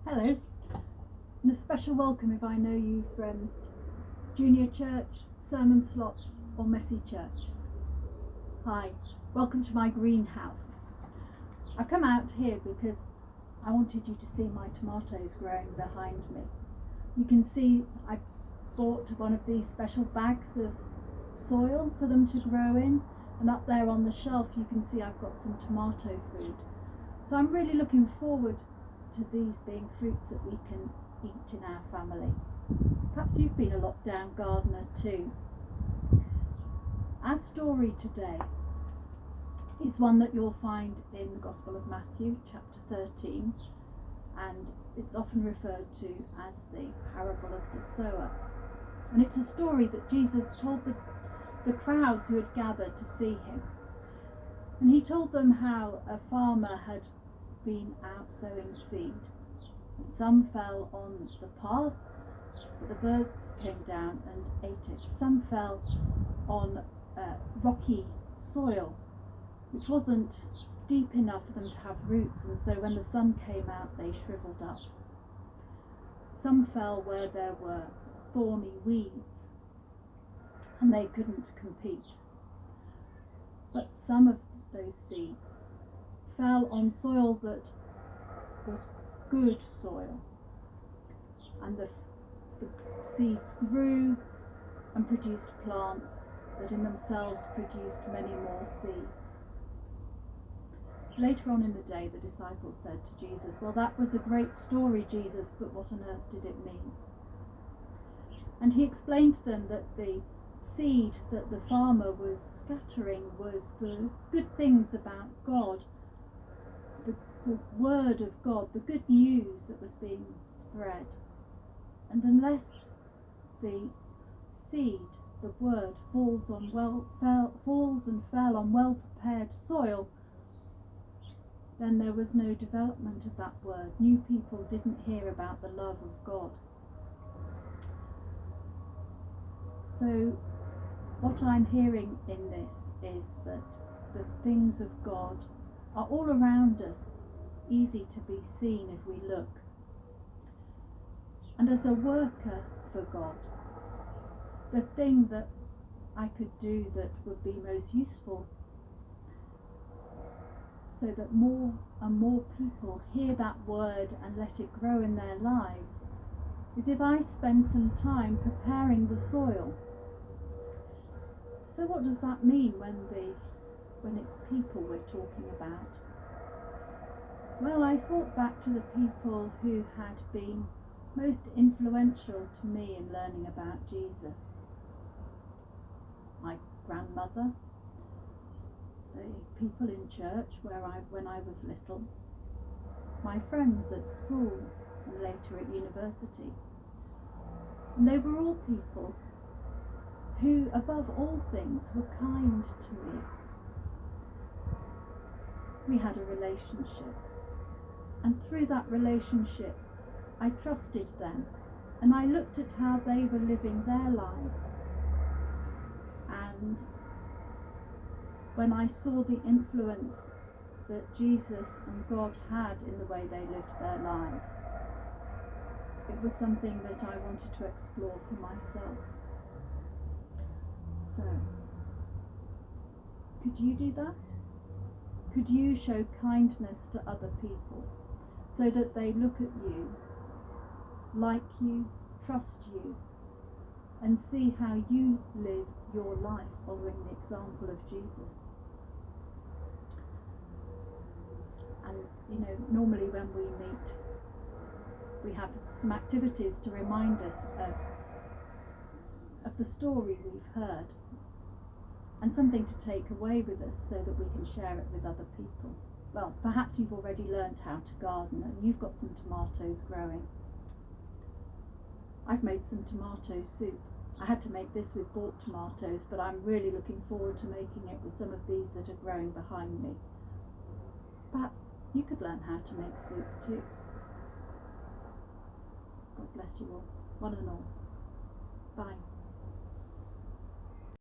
Hello, and a special welcome if I know you from Junior Church, Sermon Slot or Messy Church. Hi, welcome to my greenhouse. I've come out here because I wanted you to see my tomatoes growing behind me. You can see I bought one of these special bags of soil for them to grow in, and up there on the shelf you can see I've got some tomato food. So I'm really looking forward to these being fruits that we can eat in our family. Perhaps you've been a lockdown gardener too. Our story today is one that you'll find in the Gospel of Matthew, chapter 13, and it's often referred to as the parable of the sower. And it's a story that Jesus told the crowds who had gathered to see him. And he told them how a farmer had been out sowing seed, and some fell on the path, but the birds came down and ate it. Some fell on rocky soil, which wasn't deep enough for them to have roots, and so when the sun came out they shriveled up. Some fell where there were thorny weeds, and they couldn't compete. But some of those seeds fell on soil that was good soil, and the seeds grew and produced plants that in themselves produced many more seeds. Later on in the day the disciples said to Jesus, "Well, that was a great story, Jesus, but what on earth did it mean?" And he explained to them that the seed that the farmer was scattering was the good things about God, the word of God, the good news that was being spread. And unless the seed, the word, falls and fell on well-prepared soil, then there was no development of that word. New people didn't hear about the love of God. So what I'm hearing in this is that the things of God are all around us, easy to be seen if we look. And as a worker for God, the thing that I could do that would be most useful so that more and more people hear that word and let it grow in their lives is if I spend some time preparing the soil. So what does that mean when it's people we're talking about? Well, I thought back to the people who had been most influential to me in learning about Jesus. My grandmother, the people in church when I was little, my friends at school and later at university. And they were all people who, above all things, were kind to me. We had a relationship, and through that relationship I trusted them, and I looked at how they were living their lives, and when I saw the influence that Jesus and God had in the way they lived their lives, it was something that I wanted to explore for myself. So, could you do that? Could you show kindness to other people so that they look at you, like you, trust you, and see how you live your life following the example of Jesus? And normally when we meet, we have some activities to remind us of the story we've heard, and something to take away with us so that we can share it with other people. Well, perhaps you've already learned how to garden and you've got some tomatoes growing. I've made some tomato soup. I had to make this with bought tomatoes, but I'm really looking forward to making it with some of these that are growing behind me. Perhaps you could learn how to make soup too. God bless you all, one and all. Bye.